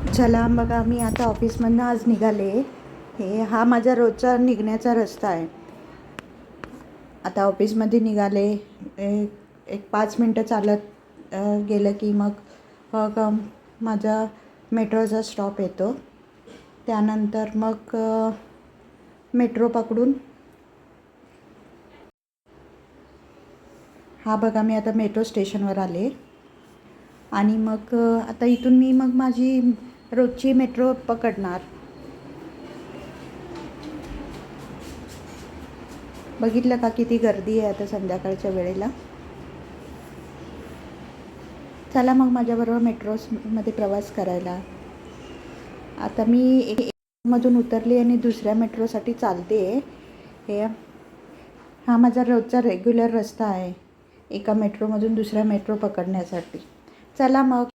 चला बघा, मी आता ऑफिसमधनं आज निघाले. हा माझा रोजचा निघण्याचा रस्ता आहे. आता ऑफिसमध्ये निघाले. एक 5 मिनटं चालत गेलं की मग माझा मेट्रोचा स्टॉप येतो. त्यानंतर मग मेट्रो पकडून हा बघा, मी आता मेट्रो स्टेशनवर आले. आणि मग आता इथून मी मग माझी रोजची मेट्रो पकडणार. बघितलं का किती गर्दी आहे आता संध्याकाळच्या वेळेला. चला मग माझ्याबरोबर मेट्रोमध्ये प्रवास करायला. आता मी मधून उतरली आणि दुसऱ्या मेट्रोसाठी चालते. हा माझा रोजचा रेग्युलर रस्ता आहे एका मेट्रोमधून दुसऱ्या मेट्रो पकडण्यासाठी. चला मग.